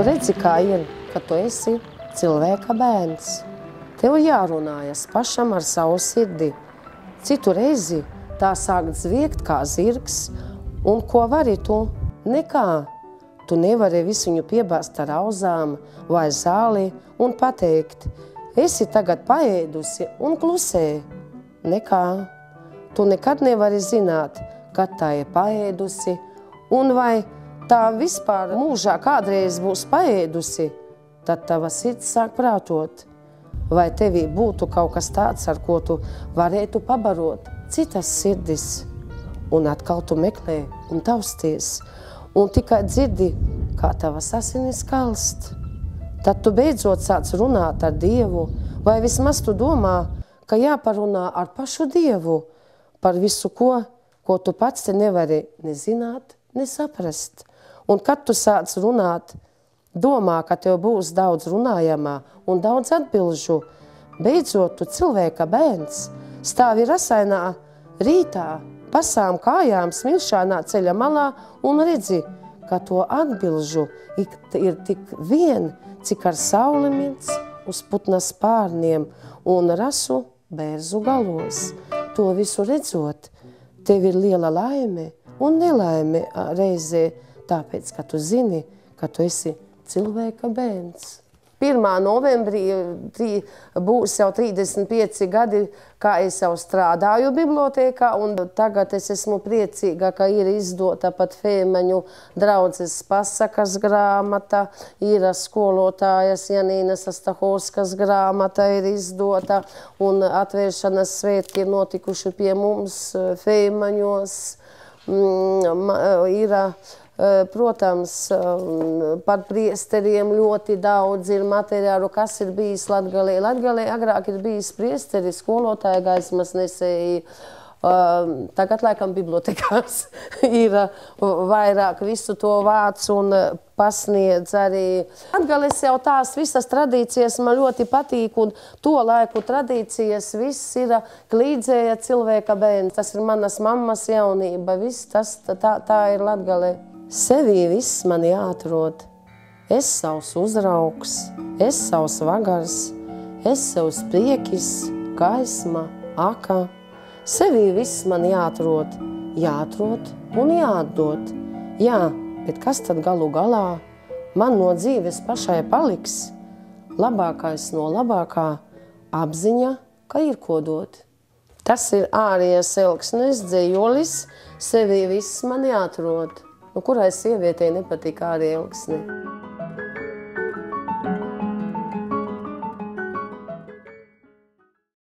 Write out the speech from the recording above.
Tu redzi, kā ir, ka tu esi cilvēka bērns. Tev jārunājas pašam ar savu sirdi. Citu reizi tā sāk zviegt kā zirgs, un ko vari tu? Nekā. Tu nevari visu viņu piebāzt ar auzām vai zāli un pateikt, esi tagad paēdusi un klusē. Nekā. Tu nekad nevari zināt, kad tā ir paēdusi, un vai tā vispār mūžā kādreiz būs paēdusi, tad tava sirds sāk prātot. Vai tevī būtu kaut kas tāds, ar ko tu varētu pabarot citas sirdis? Un atkal tu meklē un tausties, un tikai dzirdi, kā tavas asinis kalst. Tad tu beidzot sāc runāt ar Dievu, vai vismaz tu domā, ka jāparunā ar pašu Dievu par visu, ko tu pats te nevari ne zināt, ne saprast. Un kad tu sāc runāt, domā, ka tev būs daudz runājamā un daudz atbilžu, beidzot tu cilvēka bērns stāvi rasainā rītā, pasām kājām smilšānā ceļa malā un redzi, ka to atbilžu ir tik vien, cik ar sauli mirds uz putna spārniem un rasu bērzu galos. To visu redzot, tev ir liela laime un nelaime reizē, tāpēc, ka tu zini, ka tu esi cilvēka bērns. 1. novembrī būs jau 35 gadi, kā es jau strādāju bibliotēkā, un tagad es esmu priecīga, ka ir izdota pat Fēmeņu draudzes pasakas grāmata, ir skolotājas Janīnas Astahovskas grāmata ir izdota, un atvēršanas svētki ir notikuši pie mums Fēmeņos. Protams, par priesteriem ļoti daudz ir materiālu, kas ir bijis Latgalē. Latgalē agrāk ir bijis priesteri, skolotāja gaismas nesēji. Tagad, laikam, bibliotekās ir vairāk visu to vāc un pasniedz arī. Latgales jau tās visas tradīcijas man ļoti patīk, un to laiku tradīcijas viss ir klīdzēja cilvēka bērns. Tas ir manas mammas jaunība, viss tas, tā ir Latgalē. Sevī viss man jāatrod. Es savs uzraugs, es savs vagars, es savs priekis, gaisma, aka. Sevī viss man jāatrod un jāatdod. Jā, bet kas tad galu galā man no dzīves pašai paliks? Labākais no labākā apziņa, ka ir ko dot. Tas ir Ārijas Elksnes dzejolis, sevī viss man jāatrod. Kurai sievietei nepatīk Ārija Elksne?